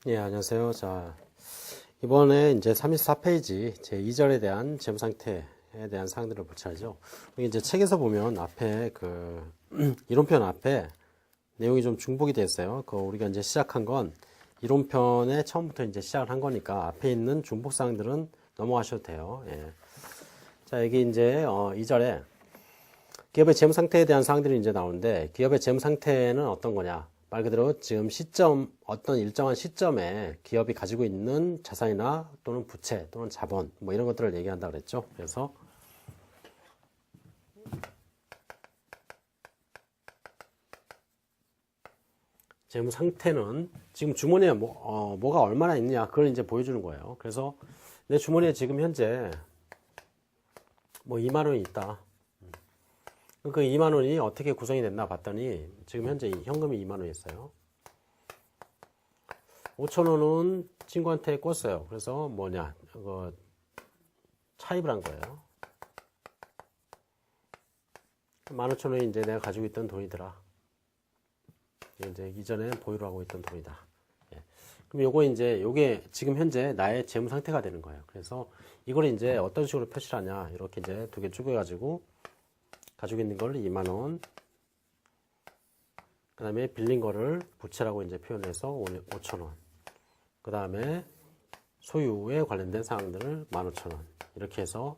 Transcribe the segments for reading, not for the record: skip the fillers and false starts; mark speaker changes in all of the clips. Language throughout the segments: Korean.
Speaker 1: 예, 안녕하세요. 자, 이번에 이제 34페이지 제 2절에 대한 재무 상태에 대한 사항들을 볼 차례죠. 여기 이제 책에서 보면 앞에 이론편 앞에 내용이 좀 중복이 됐어요. 우리가 이제 시작한 건 이론편에 처음부터 이제 시작을 한 거니까 앞에 있는 중복 사항들은 넘어가셔도 돼요. 예. 자, 여기 이제 2절에 기업의 재무 상태에 대한 사항들이 이제 나오는데, 기업의 재무 상태는 어떤 거냐? 말 그대로 지금 어떤 일정한 시점에 기업이 가지고 있는 자산이나 또는 부채 또는 자본 뭐 이런 것들을 얘기한다 그랬죠. 그래서 재무 상태는 지금 주머니에 뭐가 얼마나 있느냐 그걸 이제 보여주는 거예요. 그래서 내 주머니에 지금 현재 뭐 2만 원이 있다. 그 2만 원이 어떻게 구성이 됐나 봤더니 지금 현재 현금이 2만 원이 있어요. 5천 원은 친구한테 꿨어요. 그래서 뭐냐, 차입을 한 거예요. 15,000원이 이제 내가 가지고 있던 돈이더라. 이제 이전에 보유를 하고 있던 돈이다. 예. 그럼 요게 지금 현재 나의 재무 상태가 되는 거예요. 그래서 이걸 이제 어떤 식으로 표시를 하냐, 이렇게 이제 두 개 쪼개가지고 가지고 있는 걸 2만 원, 그 다음에 빌린 거를 부채라고 이제 표현해서 5,000원, 그 다음에 소유에 관련된 사항들을 15,000원, 이렇게 해서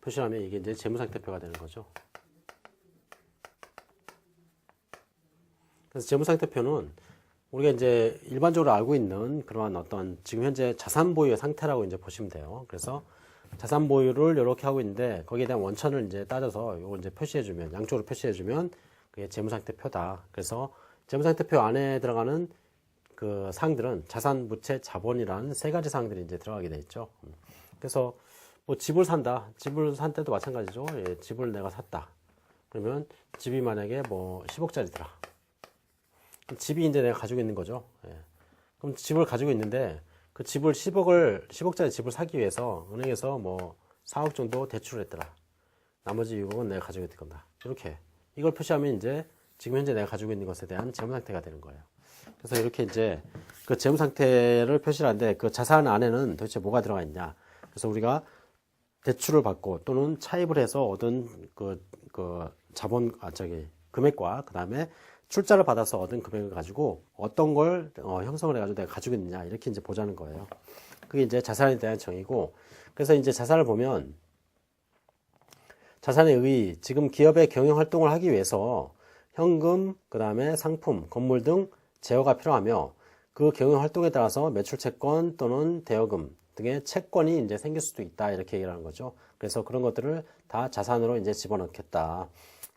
Speaker 1: 표시하면 이게 이제 재무상태표가 되는 거죠. 그래서 재무상태표는 우리가 이제 일반적으로 알고 있는 그러한 어떤 지금 현재 자산 보유의 상태라고 이제 보시면 돼요. 그래서 자산 보유를 이렇게 하고 있는데 거기에 대한 원천을 이제 따져서 이걸 이제 표시해주면, 양쪽으로 표시해주면 그게 재무상태표다. 그래서 재무상태표 안에 들어가는 그 사항들은 자산, 부채, 자본이라는 세 가지 사항들이 이제 들어가게 돼 있죠. 그래서 뭐 집을 산다. 집을 산 때도 마찬가지죠. 예, 집을 내가 샀다. 그러면 집이 만약에 뭐 10억짜리더라. 집이 이제 내가 가지고 있는 거죠. 예. 그럼 집을 가지고 있는데 그 집을 10억짜리 집을 사기 위해서 은행에서 뭐 4억 정도 대출을 했더라. 나머지 6억은 내가 가지고 있을 건다. 이렇게. 이걸 표시하면 이제 지금 현재 내가 가지고 있는 것에 대한 재무 상태가 되는 거예요. 그래서 이렇게 이제 그 재무 상태를 표시를 하는데 그 자산 안에는 도대체 뭐가 들어가 있냐. 그래서 우리가 대출을 받고 또는 차입을 해서 얻은 금액과 그 다음에 출자를 받아서 얻은 금액을 가지고 어떤 걸 형성을 해가지고 내가 가지고 있느냐 이렇게 이제 보자는 거예요. 그게 이제 자산에 대한 정의고, 그래서 이제 자산을 보면 자산의 지금 기업의 경영 활동을 하기 위해서 현금, 그 다음에 상품, 건물 등 제어가 필요하며 그 경영 활동에 따라서 매출 채권 또는 대여금 등의 채권이 이제 생길 수도 있다 이렇게 얘기를 하는 거죠. 그래서 그런 것들을 다 자산으로 이제 집어넣겠다.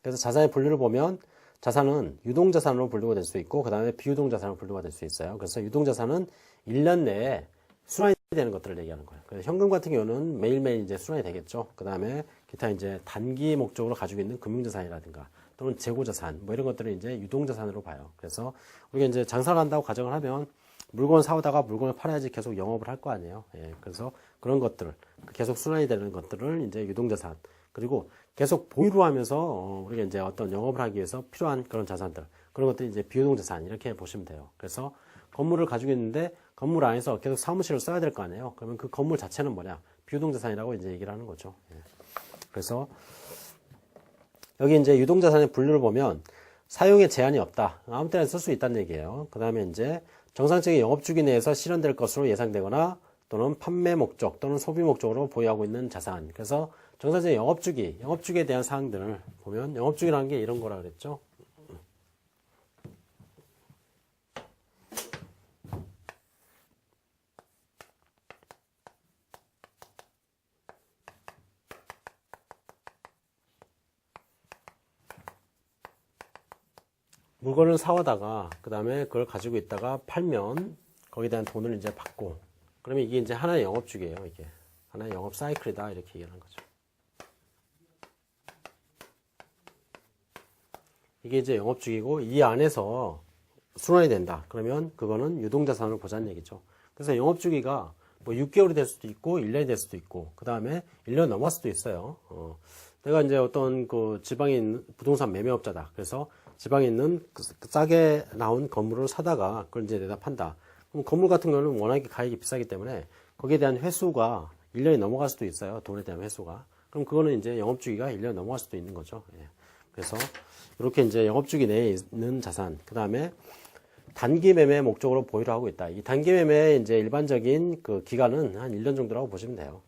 Speaker 1: 그래서 자산의 분류를 보면 자산은 유동자산으로 분류가 될 수 있고 그 다음에 비유동자산으로 분류가 될 수 있어요. 그래서 유동자산은 1년 내에 순환이 되는 것들을 얘기하는 거예요. 그래서 현금 같은 경우는 매일매일 이제 순환이 되겠죠. 그 다음에 기타 이제 단기 목적으로 가지고 있는 금융자산이라든가 또는 재고자산 뭐 이런 것들을 이제 유동자산으로 봐요. 그래서 우리가 이제 장사를 한다고 가정을 하면 물건을 사오다가 물건을 팔아야지 계속 영업을 할 거 아니에요. 예, 그래서 그런 것들, 계속 순환이 되는 것들을 이제 유동자산, 그리고 계속 보유를 하면서 우리가 이제 어떤 영업을 하기 위해서 필요한 그런 자산들, 그런 것들이 이제 비유동자산 이렇게 보시면 돼요. 그래서 건물을 가지고 있는데 건물 안에서 계속 사무실을 써야 될 거 아니에요. 그러면 그 건물 자체는 뭐냐? 비유동자산이라고 이제 얘기를 하는 거죠. 예. 그래서 여기 이제 유동자산의 분류를 보면 사용에 제한이 없다. 아무 때나 쓸 수 있다는 얘기예요. 그 다음에 이제 정상적인 영업주기 내에서 실현될 것으로 예상되거나 또는 판매 목적 또는 소비 목적으로 보유하고 있는 자산. 그래서 정상적인 영업주기에 대한 사항들을 보면 영업주기라는 게 이런 거라 그랬죠. 물건을 사오다가 그 다음에 그걸 가지고 있다가 팔면 거기에 대한 돈을 이제 받고, 그러면 이게 이제 하나의 영업주기예요. 이게 하나의 영업 사이클이다 이렇게 얘기하는 거죠. 이게 이제 영업주기고 이 안에서 순환이 된다. 그러면 그거는 유동자산을 보자는 얘기죠. 그래서 영업주기가 뭐 6개월이 될 수도 있고 1년이 될 수도 있고 그 다음에 1년 넘을 수도 있어요. 내가 이제 어떤 그 지방에 있는 부동산 매매업자다. 그래서 지방에 있는 싸게 나온 건물을 사다가 그걸 이제 내다 판다. 그럼 건물 같은 경우는 워낙에 가격이 비싸기 때문에 거기에 대한 회수가 1년이 넘어갈 수도 있어요. 돈에 대한 회수가. 그럼 그거는 이제 영업주기가 1년이 넘어갈 수도 있는 거죠. 예. 그래서 이렇게 이제 영업주기 내에 있는 자산, 그 다음에 단기 매매 목적으로 보유를 하고 있다. 이 단기 매매의 이제 일반적인 그 기간은 한 1년 정도라고 보시면 돼요.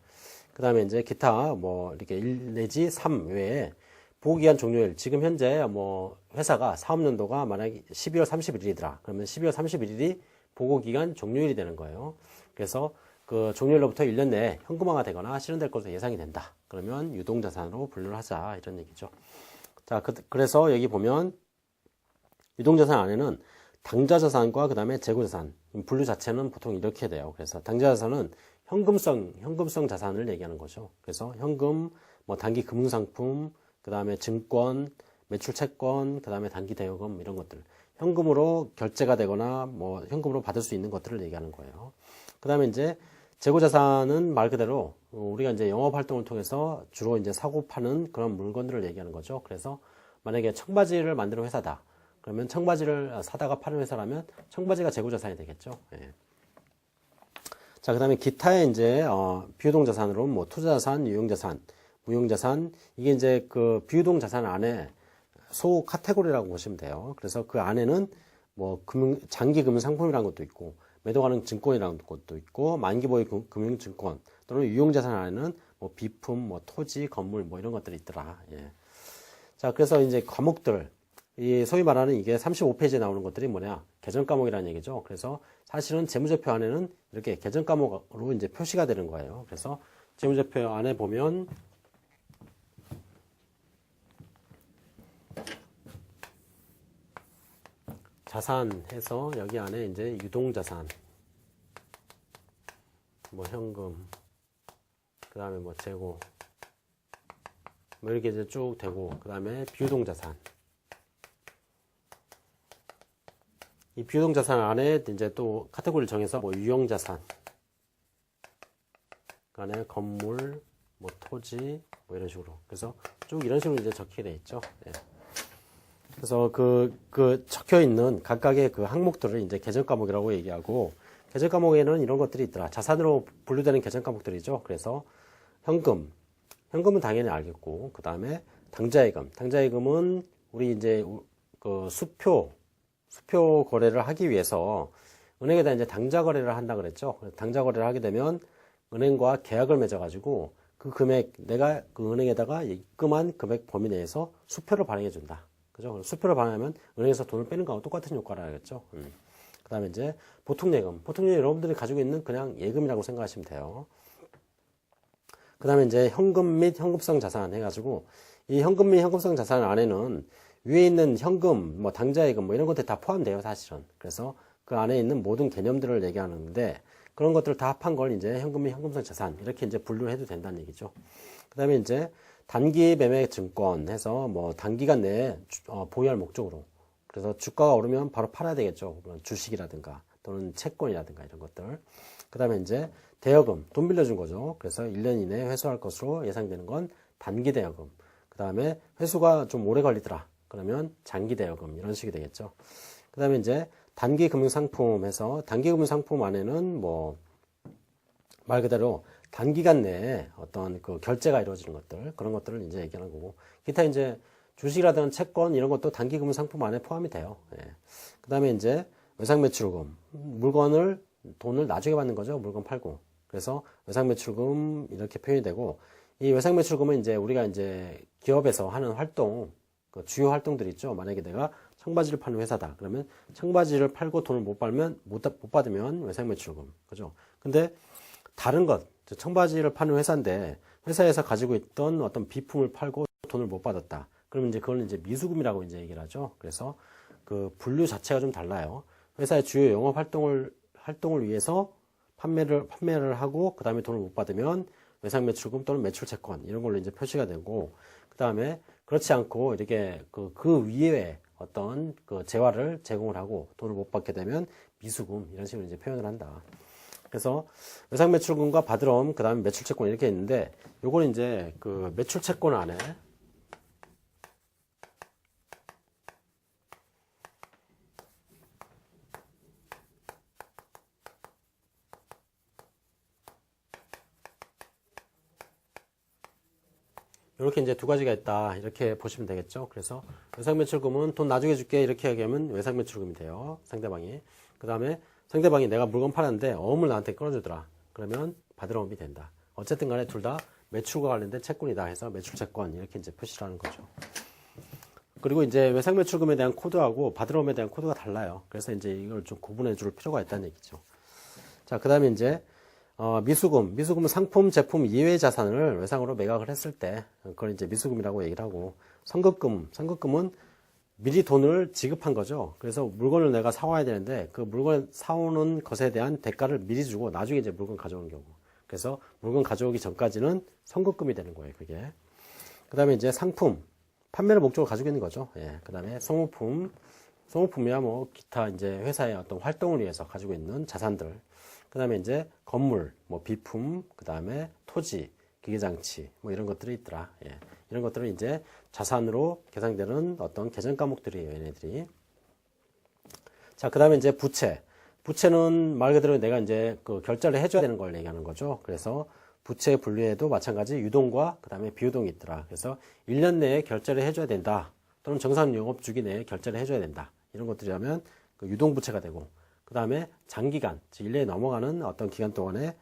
Speaker 1: 그 다음에 이제 기타 뭐 이렇게 1 내지 3 외에 보호기간 종료일, 지금 현재 뭐 회사가 사업연도가 만약에 12월 31일이더라. 그러면 12월 31일이 보고기간 종료일이 되는 거예요. 그래서 그 종료일로부터 1년 내에 현금화가 되거나 실현될 것으로 예상이 된다. 그러면 유동자산으로 분류를 하자, 이런 얘기죠. 자, 그래서 여기 보면 유동자산 안에는 당좌자산과 그 다음에 재고자산, 분류 자체는 보통 이렇게 돼요. 그래서 당좌자산은 현금성 자산을 얘기하는 거죠. 그래서 현금, 뭐 단기 금융상품, 그 다음에 증권, 매출 채권, 그 다음에 단기 대여금, 이런 것들. 현금으로 결제가 되거나 뭐 현금으로 받을 수 있는 것들을 얘기하는 거예요. 그 다음에 이제 재고자산은 말 그대로 우리가 이제 영업 활동을 통해서 주로 이제 사고 파는 그런 물건들을 얘기하는 거죠. 그래서 만약에 청바지를 만드는 회사다. 그러면 청바지를 사다가 파는 회사라면 청바지가 재고자산이 되겠죠. 예. 자, 그 다음에 기타의 이제, 비유동자산으로 뭐 투자자산, 유용자산, 무용자산, 이게 이제 그 비유동자산 안에 소 카테고리라고 보시면 돼요. 그래서 그 안에는 뭐 장기 금융 상품이라는 것도 있고, 매도 가능 증권이라는 것도 있고, 만기 보유 금융 증권 또는 유용자산 안에는 뭐 비품, 뭐 토지, 건물 뭐 이런 것들이 있더라. 예. 자, 그래서 이제 과목들, 이 소위 말하는 이게 35페이지에 나오는 것들이 뭐냐? 계정 과목이라는 얘기죠. 그래서 사실은 재무제표 안에는 이렇게 계정 과목으로 이제 표시가 되는 거예요. 그래서 재무제표 안에 보면 자산 해서 여기 안에 이제 유동자산, 뭐 현금, 그 다음에 뭐 재고, 뭐 이렇게 이제 쭉 되고, 그 다음에 비유동자산. 이 비유동자산 안에 이제 또 카테고리를 정해서 뭐 유형자산, 그 안에 건물, 뭐 토지, 뭐 이런 식으로. 그래서 쭉 이런 식으로 이제 적히게 돼 있죠. 예. 그래서 그 적혀 있는 각각의 그 항목들을 이제 계정 과목이라고 얘기하고, 계정 과목에는 이런 것들이 있더라. 자산으로 분류되는 계정 과목들이죠. 그래서 현금은 당연히 알겠고, 그 다음에 당좌예금은 우리 이제 그 수표 거래를 하기 위해서 은행에다 이제 당좌 거래를 한다 그랬죠. 당좌 거래를 하게 되면 은행과 계약을 맺어가지고 그 금액, 내가 그 은행에다가 입금한 금액 범위 내에서 수표를 발행해 준다. 그죠? 수표를 발행하면 은행에서 돈을 빼는 거하고 똑같은 효과를 하겠죠. 그 다음에 이제 보통예금 여러분들이 가지고 있는 그냥 예금이라고 생각하시면 돼요. 그 다음에 이제 현금 및 현금성 자산 해가지고 이 현금 및 현금성 자산 안에는 위에 있는 현금, 뭐 당좌예금 뭐 이런 것들이 다 포함돼요, 사실은. 그래서 그 안에 있는 모든 개념들을 얘기하는데 그런 것들을 다 합한 걸 이제 현금 및 현금성 자산 이렇게 이제 분류를 해도 된다는 얘기죠. 그 다음에 이제 단기 매매 증권 해서 뭐 단기간 내에 보유할 목적으로. 그래서 주가가 오르면 바로 팔아야 되겠죠. 주식이라든가 또는 채권이라든가 이런 것들. 그 다음에 이제 대여금, 돈 빌려준 거죠. 그래서 1년 이내에 회수할 것으로 예상되는 건 단기 대여금. 그 다음에 회수가 좀 오래 걸리더라. 그러면 장기 대여금 이런 식이 되겠죠. 그 다음에 이제 단기 금융상품 해서 단기 금융상품 안에는 뭐 말 그대로 단기간 내에 어떤 그 결제가 이루어지는 것들, 그런 것들을 이제 얘기하는 거고, 기타 이제 주식이라든가 채권 이런 것도 단기 금융 상품 안에 포함이 돼요. 예. 그 다음에 이제 외상매출금, 돈을 나중에 받는 거죠. 물건 팔고. 그래서 외상매출금 이렇게 표현이 되고, 이 외상매출금은 이제 우리가 이제 기업에서 하는 활동, 그 주요 활동들 있죠. 만약에 내가 청바지를 파는 회사다. 그러면 청바지를 팔고 돈을 못 받으면 외상매출금. 그죠? 근데 다른 것, 청바지를 파는 회사인데 회사에서 가지고 있던 어떤 비품을 팔고 돈을 못 받았다. 그러면 이제 그걸 이제 미수금이라고 이제 얘기를 하죠. 그래서 그 분류 자체가 좀 달라요. 회사의 주요 영업 활동을 위해서 판매를 하고 그 다음에 돈을 못 받으면 외상매출금 또는 매출채권 이런 걸로 이제 표시가 되고, 그 다음에 그렇지 않고 이렇게 그 위에 어떤 그 재화를 제공을 하고 돈을 못 받게 되면 미수금 이런 식으로 이제 표현을 한다. 그래서 외상매출금과 바드럼, 그 다음에 매출채권 이렇게 있는데, 요건 이제 그 매출채권 안에 이렇게 이제 두 가지가 있다. 이렇게 보시면 되겠죠. 그래서 외상매출금은 돈 나중에 줄게. 이렇게 얘기하면 외상매출금이 돼요. 상대방이. 그 다음에 상대방이 내가 물건 팔았는데 어음을 나한테 끌어주더라. 그러면 받을 어음이 된다. 어쨌든 간에 둘 다 매출과 관련된 채권이다 해서 매출채권 이렇게 이제 표시를 하는 거죠. 그리고 이제 외상매출금에 대한 코드하고 받을 어음에 대한 코드가 달라요. 그래서 이제 이걸 좀 구분해 줄 필요가 있다는 얘기죠. 자, 그 다음에 이제 미수금은 상품, 제품 이외의 자산을 외상으로 매각을 했을 때 그걸 이제 미수금이라고 얘기를 하고, 선급금은 미리 돈을 지급한 거죠. 그래서 물건을 내가 사와야 되는데 그 물건 사오는 것에 대한 대가를 미리 주고 나중에 이제 물건 가져오는 경우. 그래서 물건 가져오기 전까지는 선급금이 되는 거예요, 그게. 그 다음에 이제 상품, 판매를 목적으로 가지고 있는 거죠. 예. 그 다음에 소모품이야 뭐 기타 이제 회사의 어떤 활동을 위해서 가지고 있는 자산들. 그 다음에 이제 건물, 뭐 비품, 그 다음에 토지, 기계장치, 뭐 이런 것들이 있더라. 예. 이런 것들은 이제 자산으로 계산되는 어떤 계정 과목들이에요, 얘네들이. 자, 그 다음에 이제 부채는 말 그대로 내가 이제 그 결제를 해줘야 되는 걸 얘기하는 거죠. 그래서 부채 분류에도 마찬가지 유동과 그 다음에 비유동이 있더라. 그래서 1년 내에 결제를 해줘야 된다. 또는 정상 영업 주기 내에 결제를 해줘야 된다. 이런 것들이라면 그 유동부채가 되고, 그 다음에 장기간, 즉 1년이 넘어가는 어떤 기간 동안에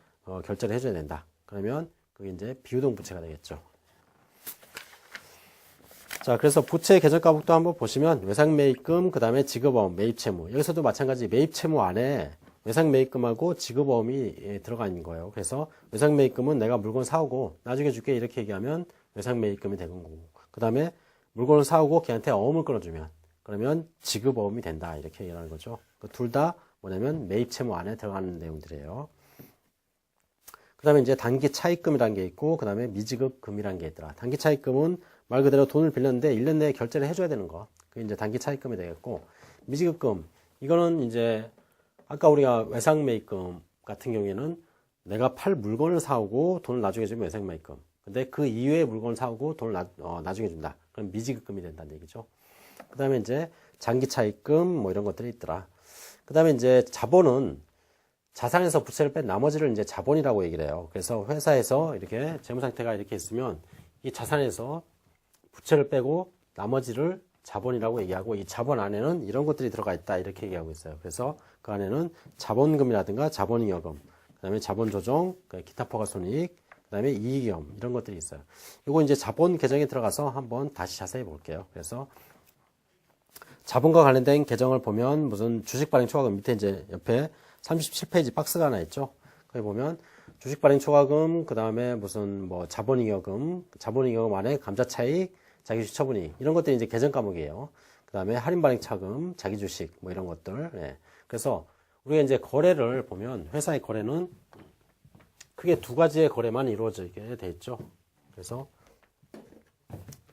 Speaker 1: 결제를 해줘야 된다. 그러면 그게 이제 비유동 부채가 되겠죠. 자, 그래서 부채 계절 과목도 한번 보시면 외상매입금, 그 다음에 지급어음, 매입채무. 여기서도 마찬가지 매입채무 안에 외상매입금하고 지급어음이 들어가 있는 거예요. 그래서 외상매입금은 내가 물건 사오고 나중에 줄게 이렇게 얘기하면 외상매입금이 되는 거고, 그 다음에 물건을 사오고 걔한테 어음을 끌어주면 그러면 지급어음이 된다. 이렇게 얘기하는 거죠. 둘 다 뭐냐면 매입채무 안에 들어가는 내용들이에요. 그 다음에 이제 단기 차입금이라는 게 있고, 그 다음에 미지급금이라는 게 있더라. 단기 차입금은 말 그대로 돈을 빌렸는데 1년 내에 결제를 해줘야 되는 거. 그게 이제 단기 차입금이 되겠고, 미지급금. 이거는 이제 아까 우리가 외상매입금 같은 경우에는 내가 팔 물건을 사오고 돈을 나중에 주면 외상매입금. 근데 그 이외의 물건을 사오고 돈을 나중에 준다. 그럼 미지급금이 된다는 얘기죠. 그 다음에 이제 장기 차입금 뭐 이런 것들이 있더라. 그 다음에 이제 자본은 자산에서 부채를 뺀 나머지를 이제 자본이라고 얘기를 해요. 그래서 회사에서 이렇게 재무 상태가 이렇게 있으면 이 자산에서 부채를 빼고 나머지를 자본이라고 얘기하고, 이 자본 안에는 이런 것들이 들어가 있다 이렇게 얘기하고 있어요. 그래서 그 안에는 자본금이라든가 자본잉여금, 그 다음에 자본조정, 기타 포괄손익, 그 다음에 이익위험 이런 것들이 있어요. 이거 이제 자본 계정에 들어가서 한번 다시 자세히 볼게요. 그래서 자본과 관련된 계정을 보면 무슨 주식 발행 초과금 밑에 이제 옆에 37페이지 박스가 하나 있죠. 거기 보면 주식 발행 초과금, 그 다음에 무슨 뭐 자본잉여금 안에 감자차익, 자기주식 처분익 이런 것들이 이제 계정 과목이에요. 그 다음에 할인 발행 차금, 자기주식 뭐 이런 것들. 예. 그래서 우리가 이제 거래를 보면 회사의 거래는 크게 두 가지의 거래만 이루어지게 돼 있죠. 그래서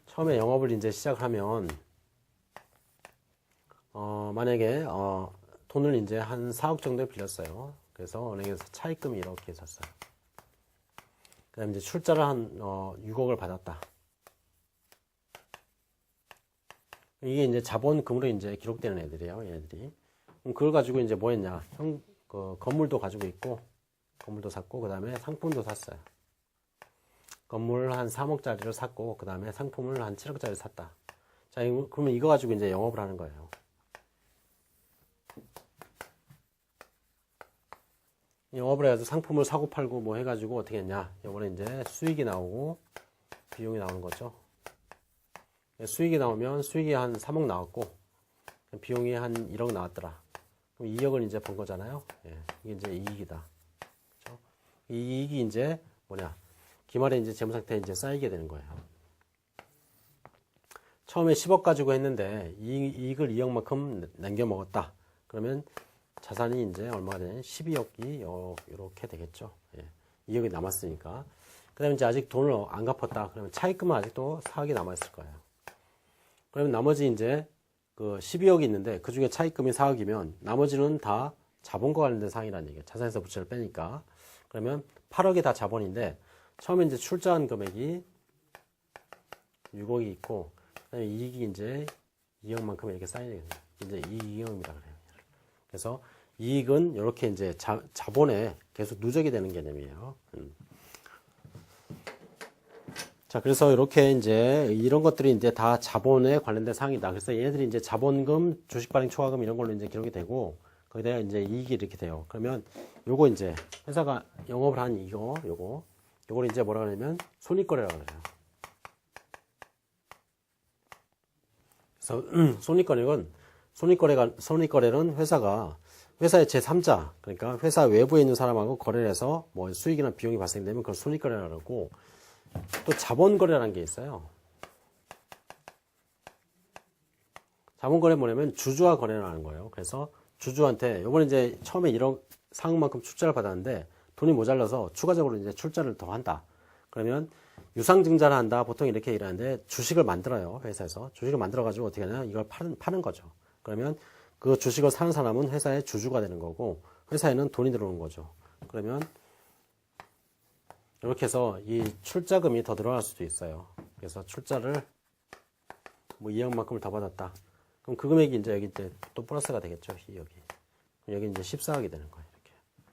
Speaker 1: 처음에 영업을 이제 시작을 하면 만약에 돈을 이제 한 4억 정도 빌렸어요. 그래서 은행에서 차입금이 이렇게 있었어요. 그 다음에 이제 출자를 한 6억을 받았다. 이게 이제 자본금으로 이제 기록되는 애들이에요, 얘네들이. 그럼 그걸 가지고 이제 뭐 했냐? 건물도 가지고 있고, 건물도 샀고, 그 다음에 상품도 샀어요. 건물 한 3억짜리를 샀고, 그 다음에 상품을 한 7억짜리를 샀다. 자, 그러면 이거 가지고 이제 영업을 하는 거예요. 영업을 해가지고 상품을 사고 팔고 뭐 해가지고 어떻게 했냐? 이번에 이제 수익이 나오고 비용이 나오는 거죠. 수익이 나오면 수익이 한 3억 나왔고 비용이 한 1억 나왔더라. 그럼 2억을 이제 번 거잖아요. 예, 이게 이제 이익이다. 그렇죠? 이 이익이 이제 뭐냐? 기말에 이제 재무상태에 이제 쌓이게 되는 거예요. 처음에 10억 가지고 했는데 이익을 2억만큼 남겨 먹었다. 그러면 자산이 이제 얼마가 되냐? 12억이 이렇게 되겠죠. 예, 2억이 남았으니까. 그 다음에 이제 아직 돈을 안 갚았다. 그러면 차입금은 아직도 4억이 남아있을 거예요. 그러면 나머지 이제 그 12억이 있는데 그 중에 차입금이 4억이면 나머지는 다 자본과 관련된 사항이라는 얘기예요. 자산에서 부채를 빼니까. 그러면 8억이 다 자본인데 처음에 이제 출자한 금액이 6억이 있고 그다음에 이익이 이제 2억만큼 이렇게 쌓이게 됩니다. 이제 이익이익입니다. 그래요. 그래서 이익은 이렇게 이제 자본에 계속 누적이 되는 개념이에요. 자, 그래서 이렇게 이제 이런 것들이 이제 다 자본에 관련된 사항이다. 그래서 얘네들이 이제 자본금, 주식 발행 초과금 이런 걸로 이제 기록이 되고, 거기다가 이제 이익이 이렇게 돼요. 그러면 요거 이제 회사가 영업을 한 요걸 이제 뭐라 그러냐면 손익거래라고 그래요. 그래서 손익거래는 회사의 제3자, 그러니까 회사 외부에 있는 사람하고 거래를 해서 뭐 수익이나 비용이 발생되면 그걸 손익거래라고 그러고, 또 자본거래라는 게 있어요. 자본거래 뭐냐면 주주와 거래를 하는 거예요. 그래서 주주한테 요번에 이제 처음에 1억 상금만큼 출자를 받았는데 돈이 모자라서 추가적으로 이제 출자를 더 한다. 그러면 유상증자를 한다. 보통 이렇게 일하는데 주식을 만들어요. 회사에서. 주식을 만들어가지고 어떻게 하냐. 이걸 파는 거죠. 그러면 그 주식을 사는 사람은 회사의 주주가 되는 거고 회사에는 돈이 들어오는 거죠. 그러면 이렇게 해서 이 출자금이 더 늘어날 수도 있어요. 그래서 출자를 뭐 2억만큼을 더 받았다. 그럼 그 금액이 이제 여기 이제 또 플러스가 되겠죠. 여기 이제 14억이 되는 거예요. 이렇게.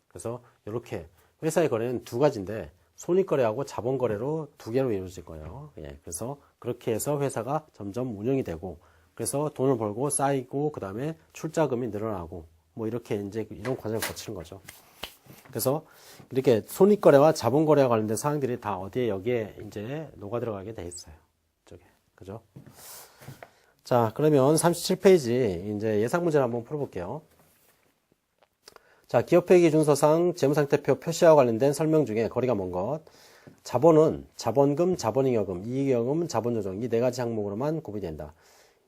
Speaker 1: 그래서 이렇게 회사의 거래는 두 가지인데 손익거래하고 자본거래로 두 개로 이루어질 거예요. 예. 그래서 그렇게 해서 회사가 점점 운영이 되고 그래서 돈을 벌고 쌓이고 그 다음에 출자금이 늘어나고 뭐 이렇게 이제 이런 과정을 거치는 거죠. 그래서 이렇게 손익거래와 자본거래와 관련된 사항들이 다 어디에 여기에 이제 녹아 들어가게 돼 있어요. 이쪽에. 그죠? 자, 그러면 37페이지 이제 예상 문제를 한번 풀어볼게요. 자, 기업회계기준서상 재무상태표 표시와 관련된 설명 중에 거리가 먼 것. 자본은 자본금, 자본잉여금, 이익잉여금, 자본조정 이 네 가지 항목으로만 구분이 된다.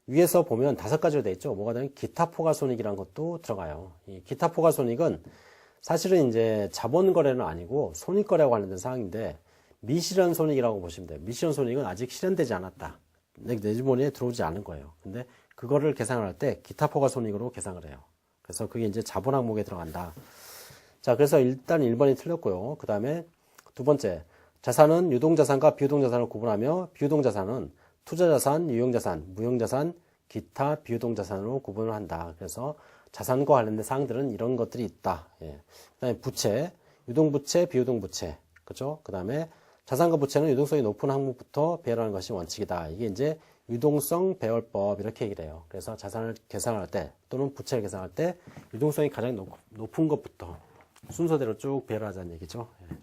Speaker 1: 위에서 보면 5가지로 되어 있죠. 뭐가 되면 기타 포괄손익이라는 것도 들어가요. 이 기타 포괄손익은 사실은 이제 자본거래는 아니고 손익거래와 관련된 사항인데 미실현 손익이라고 보시면 돼요. 미실현 손익은 아직 실현되지 않았다. 내 주머니에 들어오지 않은 거예요. 근데 그거를 계산을 할 때 기타 포괄손익으로 계산을 해요. 그래서 그게 이제 자본 항목에 들어간다. 자, 그래서 일단 1번이 틀렸고요. 그 다음에 두 번째, 자산은 유동자산과 비유동자산을 구분하며 비유동자산은 투자자산, 유형자산, 무형자산, 기타 비유동자산으로 구분을 한다. 그래서 자산과 관련된 사항들은 이런 것들이 있다. 예. 그 다음에 부채, 유동부채, 비유동부채. 그죠? 그 다음에 자산과 부채는 유동성이 높은 항목부터 배열하는 것이 원칙이다. 이게 이제 유동성 배열법 이렇게 얘기를 해요. 그래서 자산을 계산할 때 또는 부채를 계산할 때 유동성이 가장 높은 것부터 순서대로 쭉 배열하자는 얘기죠. 예.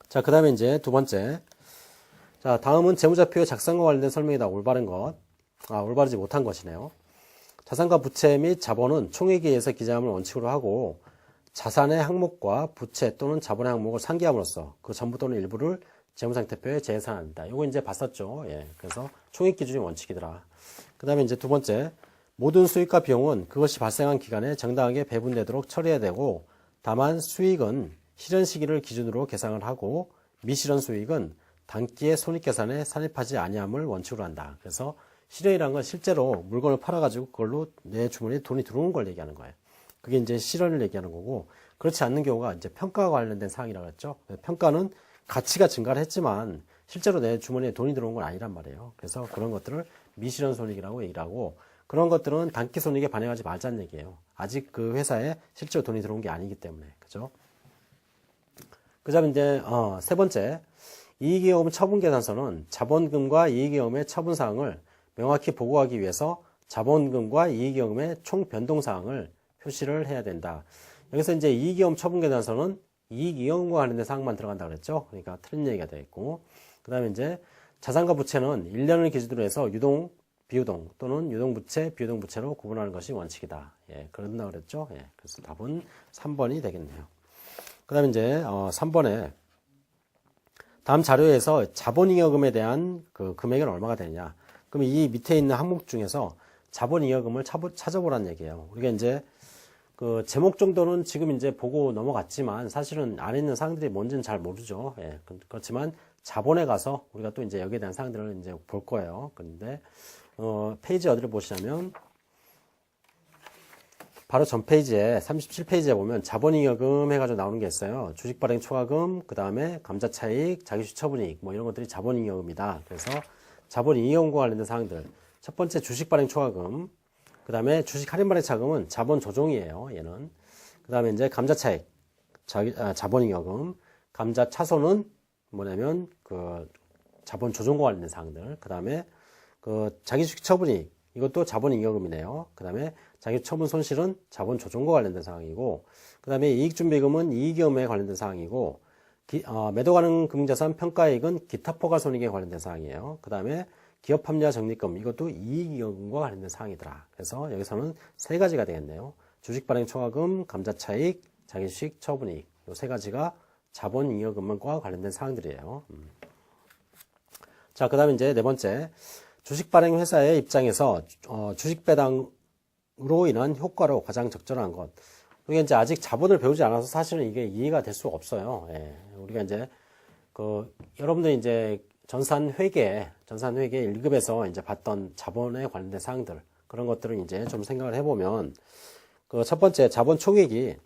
Speaker 1: 자, 그 다음에 이제 두 번째. 자, 다음은 재무자표의 작성과 관련된 설명이다. 올바른 것. 올바르지 못한 것이네요. 자산과 부채 및 자본은 총액에 의해서 기재함을 원칙으로 하고 자산의 항목과 부채 또는 자본의 항목을 상기함으로써 그 전부 또는 일부를 재무상태표에 재산한다. 이거 이제 봤었죠. 예. 그래서 총액 기준이 원칙이더라. 그 다음에 이제 두 번째, 모든 수익과 비용은 그것이 발생한 기간에 정당하게 배분되도록 처리해야 되고, 다만 수익은 실현 시기를 기준으로 계산을 하고 미실현 수익은 단기의 손익계산에 산입하지 아니함을 원칙으로 한다. 그래서 실현이란 건 실제로 물건을 팔아가지고 그걸로 내 주머니에 돈이 들어오는 걸 얘기하는 거예요. 그게 이제 실현을 얘기하는 거고, 그렇지 않는 경우가 이제 평가와 관련된 사항이라고 했죠. 평가는 가치가 증가를 했지만 실제로 내 주머니에 돈이 들어온 건 아니란 말이에요. 그래서 그런 것들을 미실현 손익이라고 얘기를 하고, 그런 것들은 단기 손익에 반영하지 말자는 얘기예요. 아직 그 회사에 실제로 돈이 들어온 게 아니기 때문에. 그죠? 그 다음에 이제 세 번째, 이익이익금 처분계산서는 자본금과 이익이익금의 처분사항을 명확히 보고하기 위해서 자본금과 이익이익금의 총 변동사항을 표시를 해야 된다. 여기서 이제 이익이익금 처분계산서는 이익이익금과 관련된 사항만 들어간다 그랬죠. 그러니까 틀린 얘기가 되어 있고, 그 다음에 이제 자산과 부채는 1년을 기준으로 해서 유동, 비유동 또는 유동부채, 비유동부채로 구분하는 것이 원칙이다. 예, 그런다 그랬죠. 예, 그래서 답은 3번이 되겠네요. 그 다음에 이제 3번에 다음 자료에서 자본잉여금에 대한 그 금액은 얼마가 되느냐. 그럼 이 밑에 있는 항목 중에서 자본잉여금을 찾아보라는 얘기예요. 우리가 이제 그 제목 정도는 지금 이제 보고 넘어갔지만 사실은 안에 있는 사항들이 뭔지는 잘 모르죠. 예, 그렇지만 자본에 가서 우리가 또 이제 여기에 대한 사항들을 이제 볼 거예요. 그런데 페이지 어디를 보시냐면 바로 전 페이지에 37페이지에 보면 자본잉여금 해가지고 나오는 게 있어요. 주식발행 초과금, 그 다음에 감자차익, 자기주식 처분이익 뭐 이런 것들이 자본잉여금이다. 그래서 자본잉여금과 관련된 사항들, 첫 번째 주식발행 초과금, 그 다음에 주식 할인발행 차금은 자본조정이에요. 얘는. 그 다음에 이제 감자차익, 자본잉여금, 감자차손은 뭐냐면 그 자본 조정과 관련된 사항들. 그 다음에 그 자기주식 처분이익, 이것도 자본잉여금이네요. 그 다음에 자기주식 처분 손실은 자본 조정과 관련된 사항이고, 그 다음에 이익준비금은 이익위험에 관련된 사항이고, 매도 가능 금융자산 평가이익은 기타 포괄손익에 관련된 사항이에요. 그 다음에 기업 합리화 적립금, 이것도 이익위험과 관련된 사항이더라. 그래서 여기서는 세 가지가 되겠네요. 주식 발행 초과금, 감자차익, 자기주식 처분이익, 이 세 가지가 자본잉여금과 관련된 사항들이에요. 자, 그 다음에 이제 네 번째, 주식 발행 회사의 입장에서 주식 배당으로 인한 효과로 가장 적절한 것. 우리가 이제 아직 자본을 배우지 않아서 사실은 이게 이해가 될 수가 없어요. 예. 우리가 이제 여러분들이 이제 전산회계 1급에서 이제 봤던 자본에 관련된 사항들, 그런 것들을 이제 좀 생각을 해보면, 첫 번째, 자본 총액이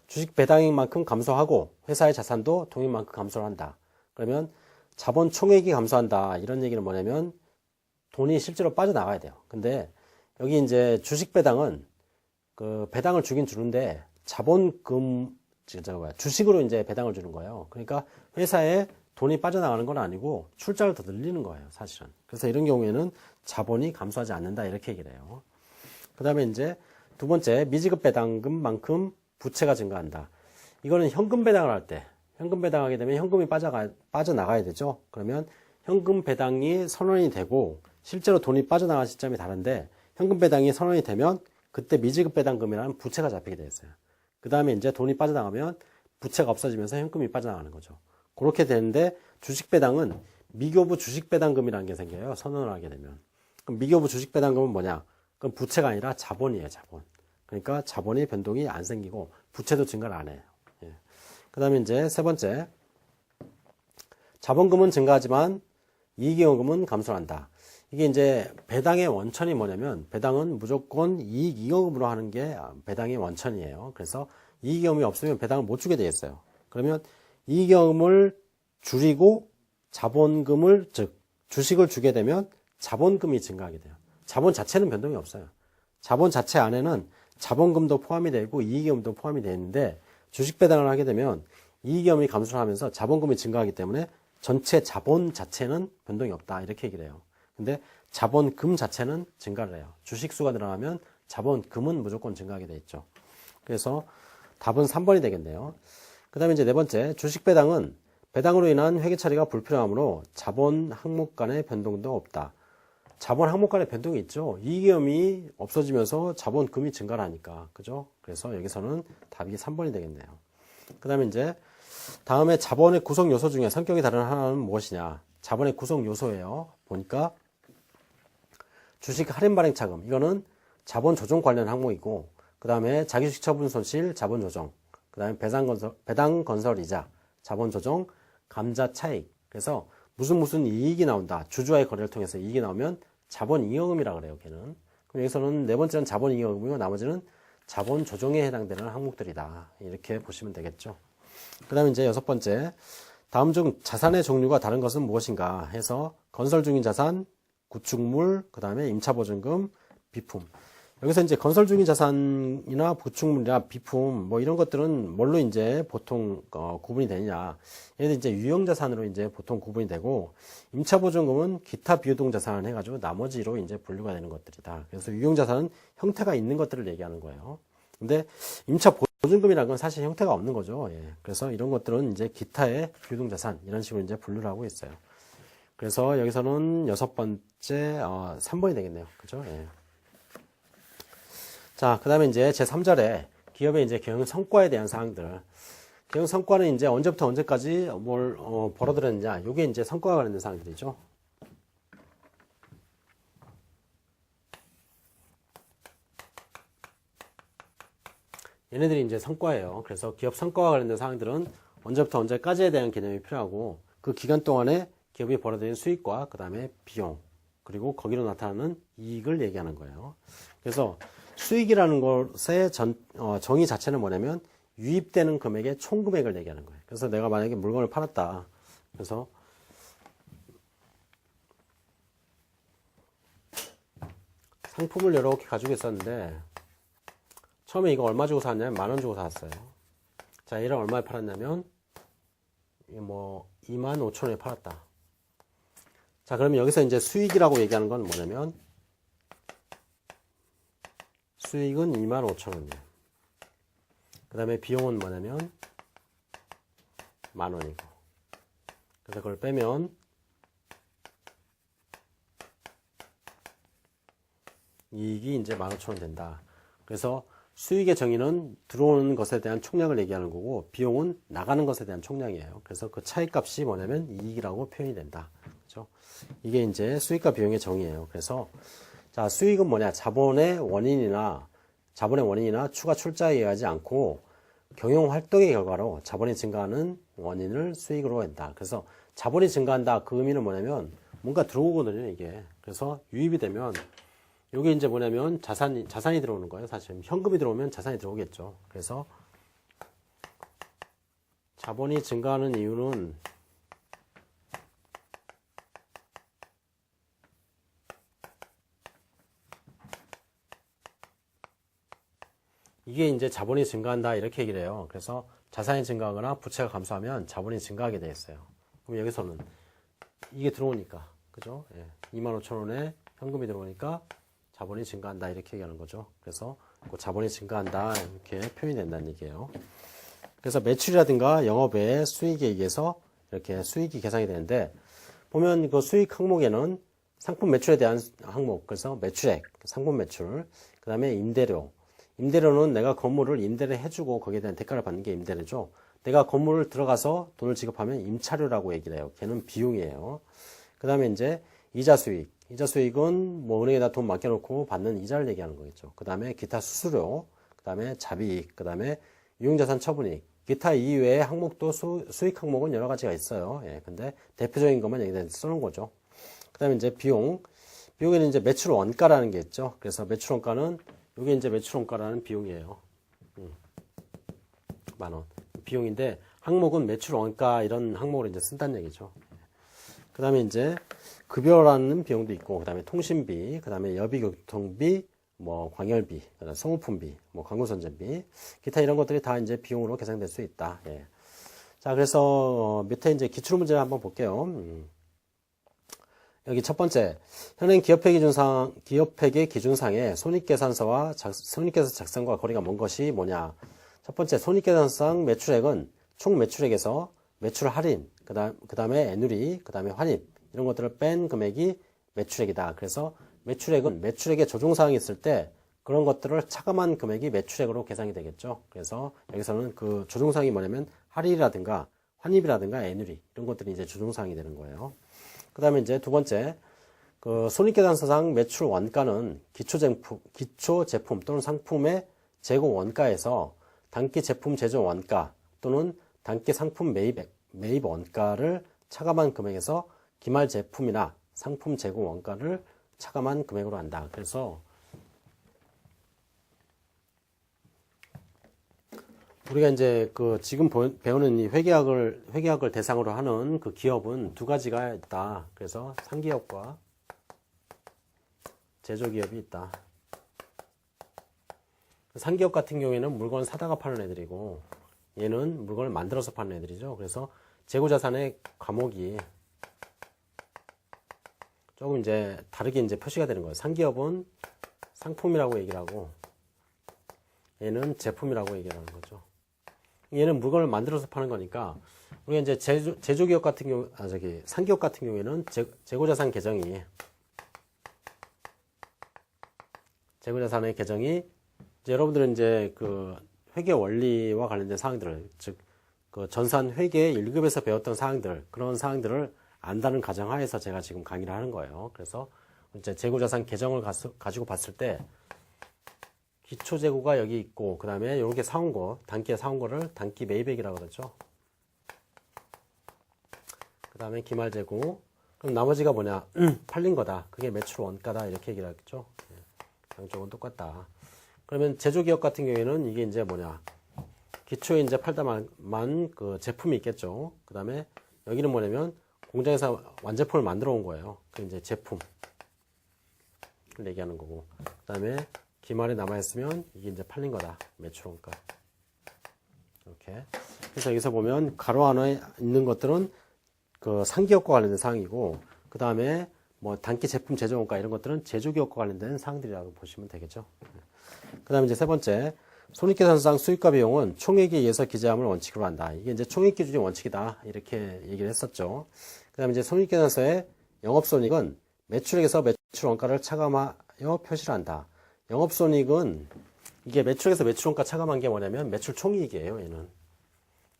Speaker 1: 주식 배당액만큼 감소하고 회사의 자산도 동액만큼 감소를 한다. 그러면 자본 총액이 감소한다. 이런 얘기는 뭐냐면 돈이 실제로 빠져나가야 돼요. 근데 여기 이제 주식 배당은 배당을 주긴 주는데 주식으로 이제 배당을 주는 거예요. 그러니까 회사에 돈이 빠져나가는 건 아니고 출자를 더 늘리는 거예요, 사실은. 그래서 이런 경우에는 자본이 감소하지 않는다, 이렇게 얘기를 해요. 그 다음에 이제 두 번째, 미지급 배당금만큼 부채가 증가한다. 이거는 현금 배당을 할 때, 현금 배당하게 되면 현금이 빠져나가야 되죠. 그러면 현금 배당이 선언이 되고 실제로 돈이 빠져나갈 시점이 다른데, 현금 배당이 선언이 되면 그때 미지급 배당금이라는 부채가 잡히게 되어 있어요. 그 다음에 이제 돈이 빠져나가면 부채가 없어지면서 현금이 빠져나가는 거죠. 그렇게 되는데, 주식 배당은 미교부 주식 배당금이라는 게 생겨요. 선언을 하게 되면. 그럼 미교부 주식 배당금은 뭐냐? 그럼 부채가 아니라 자본이에요, 자본. 그러니까 자본의 변동이 안 생기고 부채도 증가를 안 해요. 예. 그 다음에 이제 세 번째, 자본금은 증가하지만 이익잉여금은 감소한다. 이게 이제 배당의 원천이 뭐냐면, 배당은 무조건 이익잉여금으로 하는 게 배당의 원천이에요. 그래서 이익잉여금이 없으면 배당을 못 주게 돼 있어요. 그러면 이익잉여금을 줄이고 자본금을, 즉 주식을 주게 되면 자본금이 증가하게 돼요. 자본 자체는 변동이 없어요. 자본 자체 안에는 자본금도 포함이 되고 이익잉여금도 포함이 되어 있는데, 주식 배당을 하게 되면 이익잉여금이 감소를 하면서 자본금이 증가하기 때문에 전체 자본 자체는 변동이 없다, 이렇게 얘기를 해요. 근데 자본금 자체는 증가를 해요. 주식수가 늘어나면 자본금은 무조건 증가하게 돼 있죠. 그래서 답은 3번이 되겠네요. 그 다음에 이제 네 번째, 주식 배당은 배당으로 인한 회계 처리가 불필요하므로 자본 항목 간의 변동도 없다. 자본 항목 간의 변동이 있죠. 이익잉여금이 없어지면서 자본금이 증가를 하니까. 그죠? 그래서 여기서는 답이 3번이 되겠네요. 그 다음에 이제 다음에 자본의 구성 요소 중에 성격이 다른 하나는 무엇이냐? 자본의 구성 요소예요. 보니까 주식 할인 발행 차금, 이거는 자본 조정 관련 항목이고, 그 다음에 자기주식 처분 손실, 자본 조정, 그 다음에 배당 건설 이자, 자본 조정, 감자 차익. 그래서 무슨 이익이 나온다. 주주와의 거래를 통해서 이익이 나오면 자본잉여금이라 그래요, 걔는. 그럼 여기서는 네 번째는 자본잉여금이고 나머지는 자본 조정에 해당되는 항목들이다. 이렇게 보시면 되겠죠. 그 다음에 이제 여섯 번째, 다음 중 자산의 종류가 다른 것은 무엇인가 해서 건설 중인 자산, 구축물, 그 다음에 임차보증금, 비품. 여기서 이제 건설 중인 자산이나 구축물이나 비품, 뭐 이런 것들은 뭘로 이제 보통 구분이 되느냐. 얘는 이제 유형자산으로 이제 보통 구분이 되고, 임차보증금은 기타 비유동자산을 해가지고 나머지로 이제 분류가 되는 것들이다. 그래서 유형자산은 형태가 있는 것들을 얘기하는 거예요. 근데 임차보증금이라는 건 사실 형태가 없는 거죠. 예. 그래서 이런 것들은 이제 기타의 비유동자산, 이런 식으로 이제 분류를 하고 있어요. 그래서 여기서는 여섯 번째, 3번이 되겠네요. 그죠? 예. 자, 그 다음에 이제 제 3절에 기업의 이제 경영 성과에 대한 사항들. 경영 성과는 이제 언제부터 언제까지 뭘 벌어들였느냐. 요게 이제 성과와 관련된 사항들이죠. 얘네들이 이제 성과예요. 그래서 기업 성과와 관련된 사항들은 언제부터 언제까지에 대한 개념이 필요하고, 그 기간 동안에 기업이 벌어들인 수익과 그 다음에 비용, 그리고 거기로 나타나는 이익을 얘기하는 거예요. 그래서 수익이라는 것의 정의 자체는 뭐냐면 유입되는 금액의 총금액을 얘기하는 거예요. 그래서 내가 만약에 물건을 팔았다. 그래서 상품을 이렇게 가지고 있었는데 처음에 이거 얼마 주고 샀냐면 10,000원 주고 샀어요. 자, 얘를 얼마에 팔았냐면 뭐 25,000원에 팔았다. 자, 그러면 여기서 이제 수익이라고 얘기하는 건 뭐냐면, 수익은 25,000원이에요. 그 다음에 비용은 뭐냐면, 10,000원이고. 그래서 그걸 빼면, 이익이 이제 15,000원 된다. 그래서 수익의 정의는 들어오는 것에 대한 총량을 얘기하는 거고, 비용은 나가는 것에 대한 총량이에요. 그래서 그 차이값이 뭐냐면 이익이라고 표현이 된다. 그렇죠? 이게 이제 수익과 비용의 정의예요. 그래서 자, 수익은 뭐냐? 자본의 원인이나 추가 출자에 의하지 않고 경영 활동의 결과로 자본이 증가하는 원인을 수익으로 한다. 그래서 자본이 증가한다. 그 의미는 뭐냐면 뭔가 들어오거든요, 이게. 그래서 유입이 되면 이게 이제 뭐냐면 자산이 들어오는 거예요. 사실 현금이 들어오면 자산이 들어오겠죠. 그래서 자본이 증가하는 이유는 이게 이제 자본이 증가한다 이렇게 얘기를 해요. 그래서 자산이 증가하거나 부채가 감소하면 자본이 증가하게 돼 있어요. 그럼 여기서는 이게 들어오니까 그죠? 예. 25,000원에 현금이 들어오니까 자본이 증가한다 이렇게 얘기하는 거죠. 그래서 그 자본이 증가한다 이렇게 표현이 된다는 얘기예요. 그래서 매출이라든가 영업외 수익에 의해서 이렇게 수익이 계산이 되는데 보면 그 수익 항목에는 상품 매출에 대한 항목, 그래서 매출액, 상품 매출, 그 다음에 임대료는 내가 건물을 임대를 해주고 거기에 대한 대가를 받는 게 임대료죠. 내가 건물을 들어가서 돈을 지급하면 임차료라고 얘기를 해요. 걔는 비용이에요. 그 다음에 이제 이자 수익은 뭐 은행에다 돈 맡겨놓고 받는 이자를 얘기하는 거겠죠. 그 다음에 기타 수수료, 그 다음에 자비익, 그 다음에 유용자산 처분익, 기타 이외의 항목도 수익 항목은 여러 가지가 있어요. 예, 근데 대표적인 것만 여기다 써놓은 거죠. 그 다음에 이제 비용에는 이제 매출 원가라는 게 있죠. 그래서 매출 원가는 이게 이제 매출 원가라는 비용이에요. 10,000원. 비용인데 항목은 매출 원가 이런 항목을 이제 쓴다는 얘기죠. 그 다음에 이제 급여라는 비용도 있고, 그 다음에 통신비, 그 다음에 여비교통비, 뭐 광열비, 그다음에 성우품비, 뭐 광고선전비, 기타 이런 것들이 다 이제 비용으로 계산될 수 있다. 예. 자, 그래서 밑에 이제 기출 문제를 한번 볼게요. 여기 첫 번째, 현행 기업회계 기준상의 손익계산서 작성과 거리가 먼 것이 뭐냐? 첫 번째, 손익계산상 매출액은 총 매출액에서 매출 할인, 그 다음에 애누리, 그 다음에 환입, 이런 것들을 뺀 금액이 매출액이다. 그래서 매출액은 매출액에 조정사항이 있을 때 그런 것들을 차감한 금액이 매출액으로 계산이 되겠죠. 그래서 여기서는 그 조정사항이 뭐냐면 할인이라든가 환입이라든가 애누리, 이런 것들이 이제 조정사항이 되는 거예요. 그 다음에 이제 두 번째, 그 손익계산서상 매출 원가는 기초 제품 또는 상품의 재고 원가에서 단기 제품 제조 원가 또는 단기 상품 매입 원가를 차감한 금액에서 기말 제품이나 상품 재고 원가를 차감한 금액으로 한다. 그래서 우리가 이제 그 지금 배우는 이 회계학을 대상으로 하는 그 기업은 두 가지가 있다. 그래서 상기업과 제조기업이 있다. 상기업 같은 경우에는 물건을 사다가 파는 애들이고 얘는 물건을 만들어서 파는 애들이죠. 그래서 재고자산의 과목이 조금 이제 다르게 이제 표시가 되는 거예요. 상기업은 상품이라고 얘기를 하고 얘는 제품이라고 얘기를 하는 거죠. 얘는 물건을 만들어서 파는 거니까 우리가 이제 제조기업 같은 경우, 상기업 같은 경우에는 재고자산 계정이 재고자산의 계정이 이제 여러분들은 이제 그 회계 원리와 관련된 사항들을 즉 그 전산 회계 1급에서 배웠던 사항들 그런 사항들을 안다는 가정하에서 제가 지금 강의를 하는 거예요. 그래서 이제 재고자산 계정을 가지고 봤을 때 기초 재고가 여기 있고 그 다음에 이렇게 사온 거 단기에 사온 거를 단기 매입액이라고 그러죠. 그 다음에 기말 재고 그럼 나머지가 뭐냐 팔린 거다. 그게 매출 원가다 이렇게 얘기를 하겠죠. 양쪽은 똑같다. 그러면 제조기업 같은 경우에는 이게 이제 뭐냐 기초에 이제 팔다만 그 제품이 있겠죠. 그 다음에 여기는 뭐냐면 공장에서 완제품을 만들어 온 거예요. 그 이제 제품을 얘기하는 거고. 그 다음에 기말에 남아있으면 이게 이제 팔린 거다. 매출 원가. 이렇게. 그래서 여기서 보면 가로 안에 있는 것들은 그 상기업과 관련된 사항이고 그 다음에 뭐 단기 제품 제조 원가 이런 것들은 제조 기업과 관련된 사항들이라고 보시면 되겠죠. 그 다음에 이제 세 번째, 손익계산상 수익과 비용은 총액에 의해서 기재함을 원칙으로 한다. 이게 이제 총액 기준이 원칙이다. 이렇게 얘기를 했었죠. 그 다음에 이제 손익계산서의 영업손익은 매출액에서 매출 원가를 차감하여 표시를 한다. 영업손익은 이게 매출액에서 매출 원가 차감한 게 뭐냐면 매출 총이익이에요. 얘는.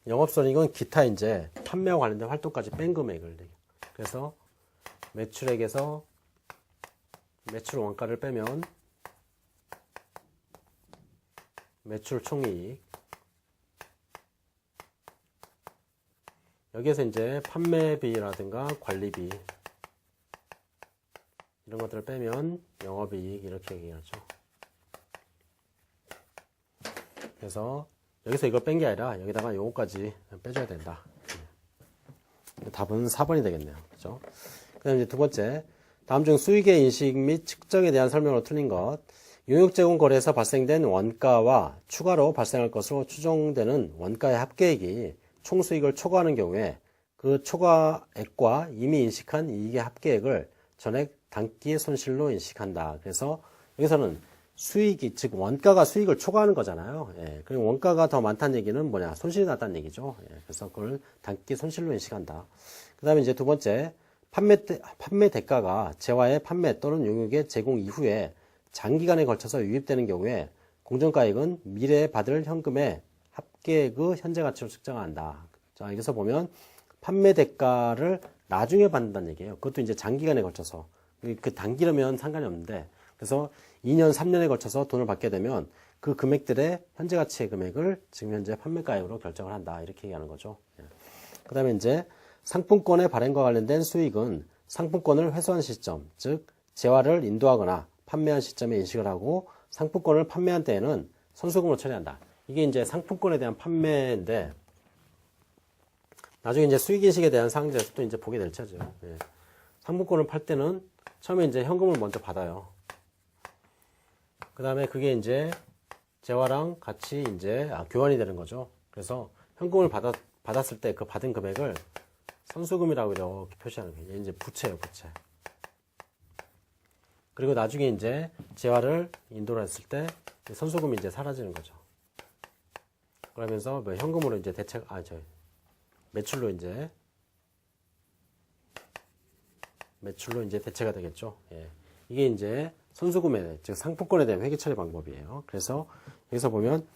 Speaker 1: 영업손익은 기타 이제 판매와 관련된 활동까지 뺀 금액을. 그래서 매출액에서 매출 원가를 빼면 매출 총이익. 여기에서 이제 판매비라든가 관리비 이런 것들을 빼면 영업이익 이렇게 얘기하죠. 그래서 여기서 이걸 뺀 게 아니라 여기다가 요거까지 빼줘야 된다. 답은 4번이 되겠네요. 그죠? 그 다음에 이제 두 번째, 다음 중 수익의 인식 및 측정에 대한 설명으로 틀린 것. 용역 제공 거래에서 발생된 원가와 추가로 발생할 것으로 추정되는 원가의 합계액이 총수익을 초과하는 경우에 그 초과액과 이미 인식한 이익의 합계액을 전액 단기 손실로 인식한다. 그래서 여기서는 수익이, 즉 원가가 수익을 초과하는 거잖아요. 예, 그리고 원가가 더 많다는 얘기는 뭐냐? 손실이 났다는 얘기죠. 예, 그래서 그걸 단기 손실로 인식한다. 그 다음에 이제 두 번째, 판매 대가가 재화의 판매 또는 용역의 제공 이후에 장기간에 걸쳐서 유입되는 경우에 공정가액은 미래에 받을 현금의 합계액의 현재 가치로 측정한다. 자, 여기서 보면 판매 대가를 나중에 받는다는 얘기예요. 그것도 이제 장기간에 걸쳐서. 그 단기라면 상관이 없는데, 그래서 2년, 3년에 걸쳐서 돈을 받게 되면 그 금액들의 현재 가치의 금액을 지금 현재 판매가액으로 결정을 한다. 이렇게 얘기하는 거죠. 그 다음에 이제 상품권의 발행과 관련된 수익은 상품권을 회수한 시점, 즉 재화를 인도하거나 판매한 시점에 인식을 하고 상품권을 판매한 때에는 선수금으로 처리한다. 이게 이제 상품권에 대한 판매인데 나중에 이제 수익인식에 대한 사항들에서 또 이제 보게 될 차죠. 예. 상품권을 팔 때는 처음에 이제 현금을 먼저 받아요. 그 다음에 그게 이제 재화랑 같이 이제 교환이 되는 거죠. 그래서 현금을 받았을 때 그 받은 금액을 선수금이라고 이렇게 표시하는 거예요. 이제 부채예요, 부채. 그리고 나중에 이제 재화를 인도를 했을 때 선수금이 이제 사라지는 거죠. 그러면서 뭐 현금으로 이제 매출로 이제 대체가 되겠죠. 예. 이게 이제 선수금에, 즉 상품권에 대한 회계 처리 방법이에요. 그래서 여기서 보면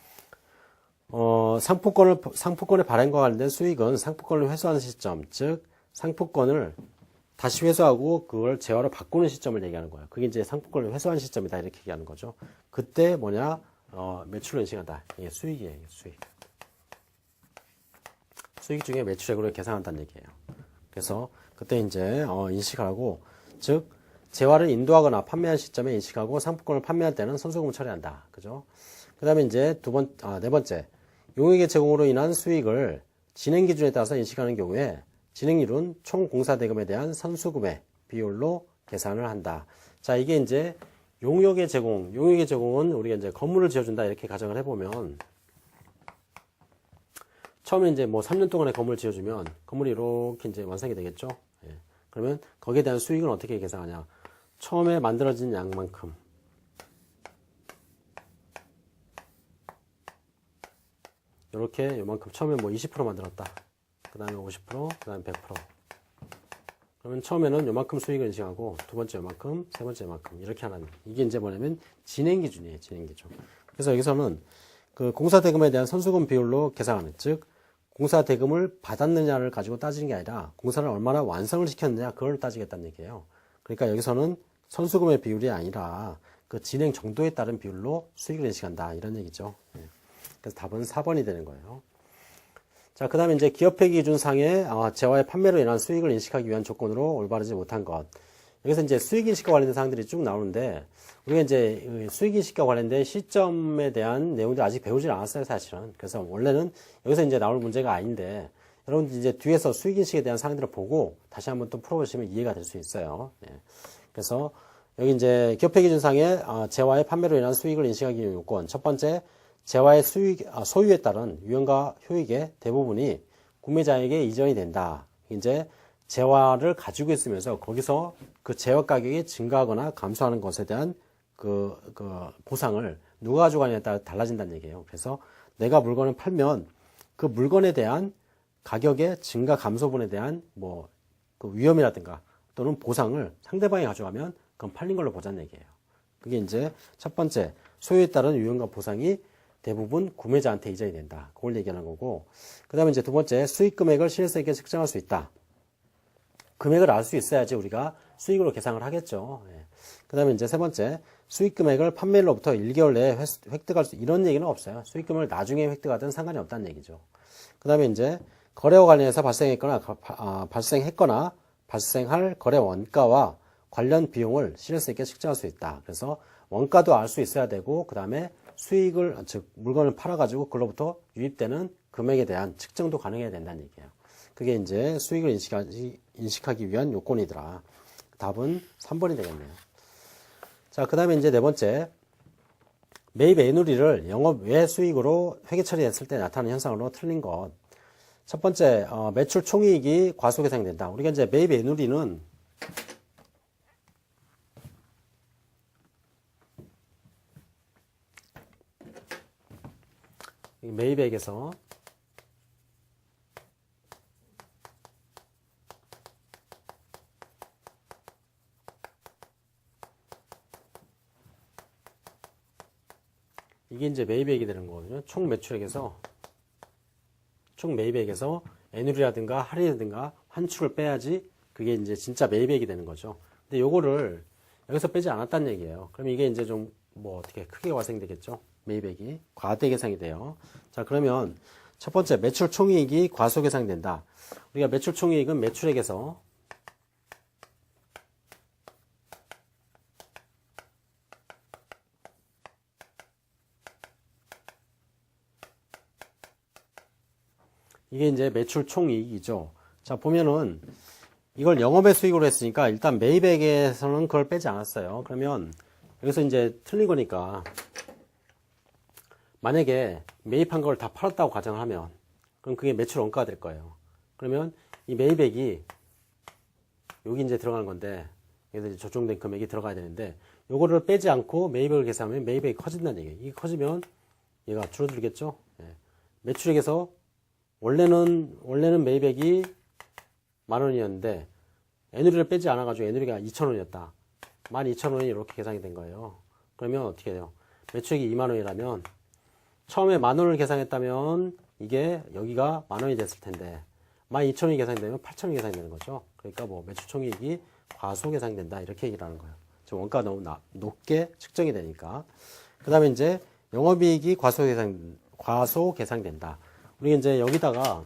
Speaker 1: 상품권의 발행과 관련된 수익은 상품권을 회수하는 시점, 즉 상품권을 다시 회수하고 그걸 재화로 바꾸는 시점을 얘기하는 거예요. 그게 이제 상품권을 회수하는 시점이다 이렇게 얘기하는 거죠. 그때 뭐냐? 매출로 인식한다. 이게 수익이에요. 이게 수익. 수익 중에 매출액으로 계산한다는 얘기예요. 그래서 그때 이제 인식하고, 즉 재화를 인도하거나 판매한 시점에 인식하고 상품권을 판매할 때는 선수금을 처리한다. 그죠? 그다음에 이제 네 번째. 용역의 제공으로 인한 수익을 진행 기준에 따라서 인식하는 경우에 진행률은 총 공사 대금에 대한 선수금의 비율로 계산을 한다. 자, 이게 이제 용역의 제공은 우리가 이제 건물을 지어준다 이렇게 가정을 해보면 처음에 이제 뭐 3년 동안에 건물을 지어주면 건물이 이렇게 이제 완성이 되겠죠. 예. 그러면 거기에 대한 수익은 어떻게 계산하냐? 처음에 만들어진 양만큼 이렇게 요만큼 처음에 뭐 20% 만들었다. 그 다음에 50%, 그 다음에 100%. 그러면 처음에는 요만큼 수익을 인식하고 두 번째 요만큼, 세 번째 요만큼 이렇게 하는, 이게 이제 뭐냐면 진행 기준이에요. 진행 기준. 그래서 여기서는 그 공사 대금에 대한 선수금 비율로 계산하는, 즉 공사 대금을 받았느냐를 가지고 따지는 게 아니라 공사를 얼마나 완성을 시켰느냐 그걸 따지겠다는 얘기예요. 그러니까 여기서는 선수금의 비율이 아니라 그 진행 정도에 따른 비율로 수익을 인식한다 이런 얘기죠. 그래서 답은 4번이 되는 거예요. 자, 그 다음에 이제 기업회계 기준상의 재화의 판매로 인한 수익을 인식하기 위한 조건으로 올바르지 못한 것. 여기서 이제 수익인식과 관련된 사항들이 쭉 나오는데, 우리가 이제 수익인식과 관련된 시점에 대한 내용들이 아직 배우질 않았어요, 사실은. 그래서 원래는 여기서 이제 나올 문제가 아닌데, 여러분들 이제 뒤에서 수익인식에 대한 사항들을 보고 다시 한번 또 풀어보시면 이해가 될 수 있어요. 네. 그래서 여기 이제 기업회계 기준상의 재화의 판매로 인한 수익을 인식하기 위한 요건. 첫 번째, 재화의 소유에 따른 유형과 효익의 대부분이 구매자에게 이전이 된다. 이제 재화를 가지고 있으면서 거기서 그 재화 가격이 증가하거나 감소하는 것에 대한 그 보상을 누가 가져가냐에 따라 달라진다는 얘기예요. 그래서 내가 물건을 팔면 그 물건에 대한 가격의 증가 감소분에 대한 뭐 그 위험이라든가 또는 보상을 상대방이 가져가면 그건 팔린 걸로 보자는 얘기예요. 그게 이제 첫 번째, 소유에 따른 위험과 보상이 대부분 구매자한테 이전이 된다. 그걸 얘기하는 거고, 그 다음에 이제 두 번째, 수익 금액을 실효성 있게 측정할 수 있다. 금액을 알 수 있어야지 우리가 수익으로 계산을 하겠죠. 그 다음에 이제 세 번째, 수익 금액을 판매일로부터 1개월 내에 획득할 수, 이런 얘기는 없어요. 수익 금액을 나중에 획득하든 상관이 없다는 얘기죠. 그 다음에 이제 거래와 관련해서 발생했거나 발생할 거래 원가와 관련 비용을 실효성 있게 측정할 수 있다. 그래서 원가도 알 수 있어야 되고, 그 다음에 수익을, 즉, 물건을 팔아가지고 그로부터 유입되는 금액에 대한 측정도 가능해야 된다는 얘기예요. 그게 이제 수익을 인식하기 위한 요건이더라. 답은 3번이 되겠네요. 자, 그 다음에 이제 네 번째. 매입 애누리를 영업 외 수익으로 회계 처리했을 때 나타나는 현상으로 틀린 것. 첫 번째, 매출 총이익이 과소계상된다. 우리가 이제 매입 애누리는 매입액에서 이게 이제 매입액이 되는 거거든요. 총 매출액에서 총 매입액에서 애누리라든가 할인이라든가 환출을 빼야지 그게 이제 진짜 매입액이 되는 거죠. 근데 요거를 여기서 빼지 않았다는 얘기예요. 그럼 이게 이제 좀 뭐 어떻게 크게 발생되겠죠? 매입액이 과대 계상이 돼요. 자, 그러면 첫 번째 매출 총이익이 과소 계상된다. 우리가 매출 총이익은 매출액에서 이게 이제 매출 총이익이죠. 자, 보면은 이걸 영업의 수익으로 했으니까 일단 매입액에서는 그걸 빼지 않았어요. 그러면 여기서 이제 틀린 거니까 만약에 매입한 걸 다 팔았다고 가정을 하면 그럼 그게 매출 원가가 될 거예요. 그러면 이 매입액이 여기 이제 들어가는 건데 여기서 이제 조정된 금액이 들어가야 되는데 요거를 빼지 않고 매입액을 계산하면 매입액이 커진다는 얘기예요. 이게 커지면 얘가 줄어들겠죠. 매출액에서 원래는 매입액이 10,000원이었는데 애누리를 빼지 않아가지고 애누리가 2,000원이었다. 12,000원이 이렇게 계산이 된 거예요. 그러면 어떻게 돼요? 매출액이 20,000원이라면 처음에 10,000원을 계산했다면 이게 여기가 10,000원이 됐을 텐데 12,000원이 계산이 되면 8,000원이 계산이 되는 거죠. 그러니까 뭐 매출 총이익이 과소 계산이 된다 이렇게 얘기를 하는 거예요. 지금 원가가 너무 높게 측정이 되니까. 그 다음에 이제 영업이익이 과소 계산된다. 우리가 이제 여기다가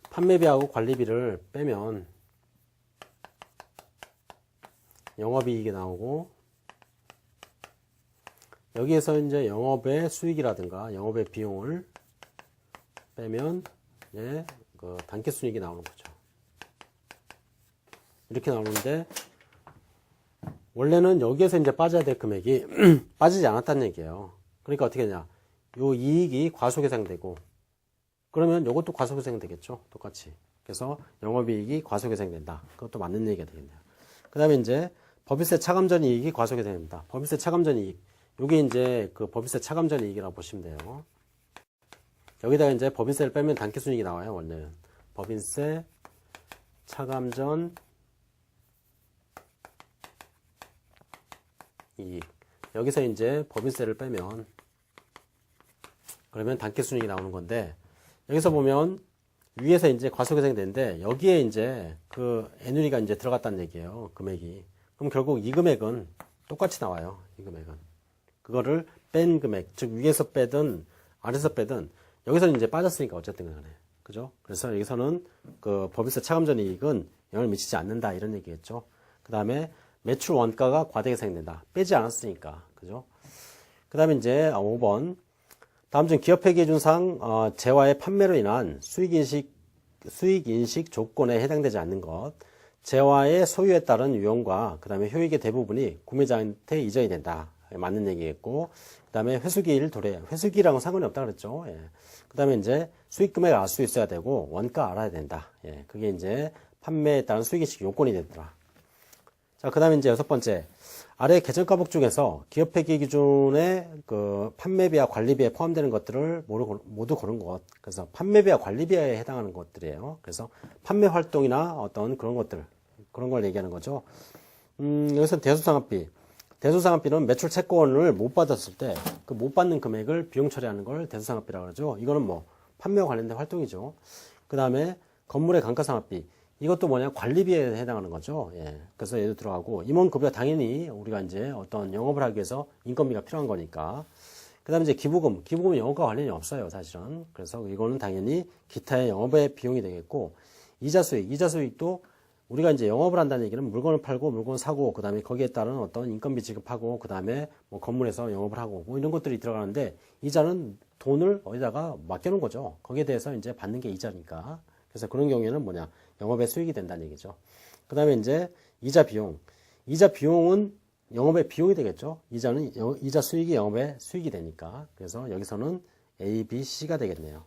Speaker 1: 판매비하고 관리비를 빼면 영업이익이 나오고 여기에서 이제 영업의 수익이라든가 영업의 비용을 빼면 예, 그 단기순이익이 나오는 거죠. 이렇게 나오는데 원래는 여기에서 이제 빠져야 될 금액이 빠지지 않았다는 얘기예요. 그러니까 어떻게 되냐? 요 이익이 과소계상되고 그러면 요것도 과소계상되겠죠. 똑같이. 그래서 영업이익이 과소계상된다. 그것도 맞는 얘기가 되겠네요. 그 다음에 이제 법인세 차감전 이익이 과소계상됩니다. 법인세 차감전 이익. 요게 이제 그 법인세 차감전 이익이라고 보시면 돼요. 여기다가 이제 법인세를 빼면 단기순이익이 나와요. 원래는. 법인세 차감전 이익. 여기서 이제 법인세를 빼면 그러면 단기순이익이 나오는 건데 여기서 보면 위에서 이제 과소계상이 되는데 여기에 이제 그 애누리가 이제 들어갔다는 얘기예요. 금액이. 그럼 결국 이 금액은 똑같이 나와요. 이 금액은. 그거를 뺀 금액, 즉 위에서 빼든 아래에서 빼든 여기서는 이제 빠졌으니까 어쨌든 간에. 그죠? 그래서 여기서는 그 법인세 차감전 이익은 영향을 미치지 않는다 이런 얘기겠죠. 그 다음에 매출 원가가 과대계상이 된다. 빼지 않았으니까. 그죠? 그 다음에 이제 5번. 다음 중 기업회계기준상 재화의 판매로 인한 수익인식 조건에 해당되지 않는 것. 재화의 소유에 따른 유형과 그 다음에 효익의 대부분이 구매자한테 이전이 된다. 맞는 얘기겠고, 그 다음에 회수기일 도래. 회수기랑은 상관이 없다 그랬죠. 예. 그 다음에 이제 수익 금액을 알 수 있어야 되고, 원가 알아야 된다. 예. 그게 이제 판매에 따른 수익인식 요건이 되더라. 자, 그 다음에 이제 6번째. 아래 계정가목 중에서 기업회계 기준의 그 판매비와 관리비에 포함되는 것들을 모두 고른 것. 그래서 판매비와 관리비에 해당하는 것들이에요. 그래서 판매 활동이나 어떤 그런 것들, 그런 걸 얘기하는 거죠. 여기서 대수상업비. 대수상업비는 매출 채권을 못 받았을 때 그 못 받는 금액을 비용 처리하는 걸 대수상업비라고 그러죠. 이거는 뭐 판매와 관련된 활동이죠. 그 다음에 건물의 감가상각비. 이것도 뭐냐, 관리비에 해당하는 거죠. 예. 그래서 얘도 들어가고, 임원급여 당연히 우리가 이제 어떤 영업을 하기 위해서 인건비가 필요한 거니까. 그 다음에 이제 기부금. 기부금은 영업과 관련이 없어요, 사실은. 그래서 이거는 당연히 기타의 영업의 비용이 되겠고, 이자 수익. 이자 수익도 우리가 이제 영업을 한다는 얘기는 물건을 팔고, 물건을 사고, 그 다음에 거기에 따른 어떤 인건비 지급하고, 그 다음에 뭐 건물에서 영업을 하고, 뭐 이런 것들이 들어가는데, 이자는 돈을 어디다가 맡겨놓은 거죠. 거기에 대해서 이제 받는 게 이자니까. 그래서 그런 경우에는 뭐냐, 영업의 수익이 된다는 얘기죠. 그 다음에 이제 이자 비용. 이자 비용은 영업의 비용이 되겠죠. 이자는 이자 수익이 영업의 수익이 되니까. 그래서 여기서는 A, B, C가 되겠네요.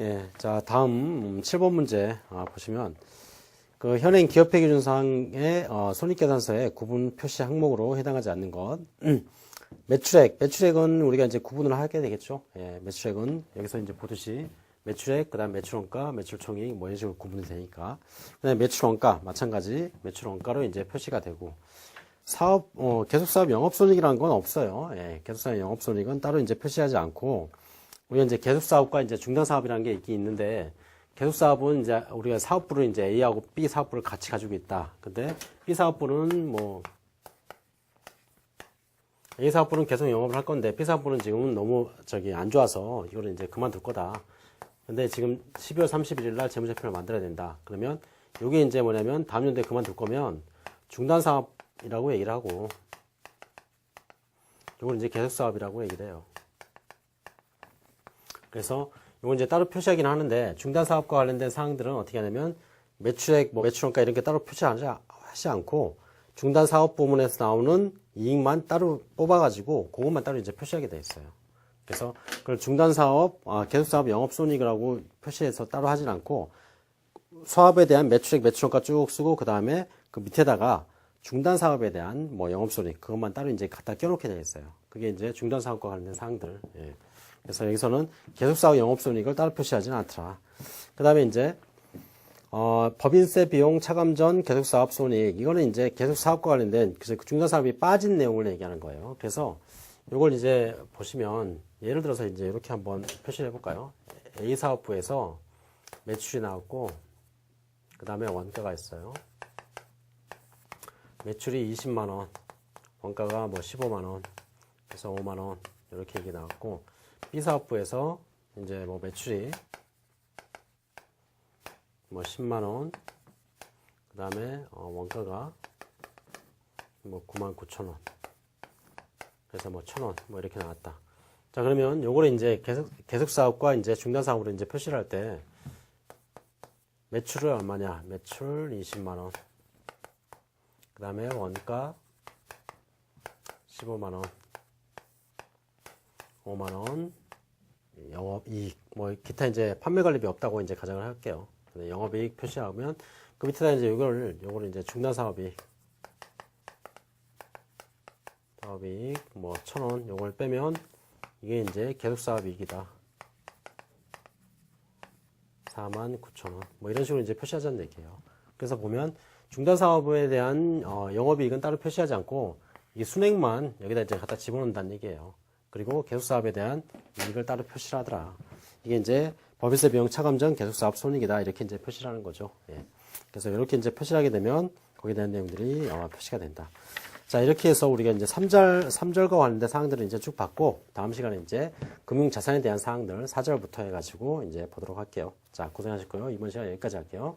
Speaker 1: 예, 자, 다음 7번 문제 보시면 그 현행 기업회계 기준상의 손익계산서의 구분 표시 항목으로 해당하지 않는 것. 매출액은 우리가 이제 구분을 하게 되겠죠. 예, 매출액은 여기서 이제 보듯이 매출액, 그 다음 매출원가, 매출총익, 뭐 이런 식으로 구분이 되니까. 그 다음에 매출원가, 마찬가지 매출원가로 이제 표시가 되고. 계속사업 영업손익이라는 건 없어요. 예, 계속사업 영업손익은 따로 이제 표시하지 않고, 우리가 이제 계속사업과 이제 중단사업이라는 게 있긴 있는데, 계속사업은 이제 우리가 사업부를 이제 A하고 B 사업부를 같이 가지고 있다. 근데 B 사업부는 뭐, A 사업부는 계속 영업을 할 건데, B 사업부는 지금은 너무 안 좋아서 이거를 이제 그만둘 거다. 근데 지금 12월 31일 날 재무제표를 만들어야 된다. 그러면 이게 이제 뭐냐면 다음 연도에 그만둘 거면 중단사업이라고 얘기를 하고, 이건 이제 계속사업이라고 얘기를 해요. 그래서 이건 이제 따로 표시하긴 하는데, 중단사업과 관련된 사항들은 어떻게 하냐면 매출액, 뭐 매출원가 이런 게 따로 표시하지 않고, 중단사업 부문에서 나오는 이익만 따로 뽑아가지고 그것만 따로 이제 표시하게 돼 있어요. 그래서 그걸 중단사업, 계속사업 영업손익이라고 표시해서 따로 하진 않고, 사업에 대한 매출액, 매출원가 쭉 쓰고, 그 다음에 그 밑에다가 중단사업에 대한 뭐 영업손익, 그것만 따로 이제 갖다 껴놓게 돼 있어요. 그게 이제 중단사업과 관련된 사항들. 예. 그래서 여기서는 계속사업 영업손익을 따로 표시하지는 않더라. 그 다음에 이제 법인세 비용 차감 전 계속사업 손익. 이거는 이제 계속사업과 관련된 그 중단사업이 빠진 내용을 얘기하는 거예요. 그래서 이걸 이제 보시면 예를 들어서 이제 이렇게 한번 표시를 해볼까요? A 사업부에서 매출이 나왔고, 그 다음에 원가가 있어요. 매출이 20만원, 원가가 뭐 15만원, 그래서 5만원, 이렇게 얘기 나왔고, B 사업부에서 이제 뭐 매출이 뭐 10만원, 그 다음에 원가가 뭐 99,000원, 그래서 뭐 1,000원, 뭐 이렇게 나왔다. 자, 그러면 요거를 이제 계속 사업과 이제 중단 사업으로 이제 표시를 할 때, 매출을 얼마냐? 매출 20만원. 그 다음에 원가 15만원. 5만원. 영업이익. 뭐, 기타 이제 판매관리비 없다고 이제 가정을 할게요. 영업이익 표시하면, 그 밑에다 이제 요거를 이제 중단 사업이익. 사업이익, 뭐, 1,000원. 요걸 빼면, 이게 이제 계속사업이익이다. 49,000원. 뭐 이런 식으로 이제 표시하자는 얘기예요. 그래서 보면 중단사업에 대한 영업이익은 따로 표시하지 않고 이 순액만 여기다 이제 갖다 집어넣는다는 얘기예요. 그리고 계속사업에 대한 이익을 따로 표시를 하더라. 이게 이제 법인세 비용 차감 전 계속사업 손익이다. 이렇게 이제 표시를 하는 거죠. 예. 그래서 이렇게 이제 표시를 하게 되면 거기에 대한 내용들이 표시가 된다. 자, 이렇게 해서 우리가 이제 3절과 관련된 사항들을 이제 쭉 봤고, 다음 시간에 이제 금융자산에 대한 사항들 4절부터 해가지고 이제 보도록 할게요. 자, 고생하셨고요. 이번 시간 여기까지 할게요.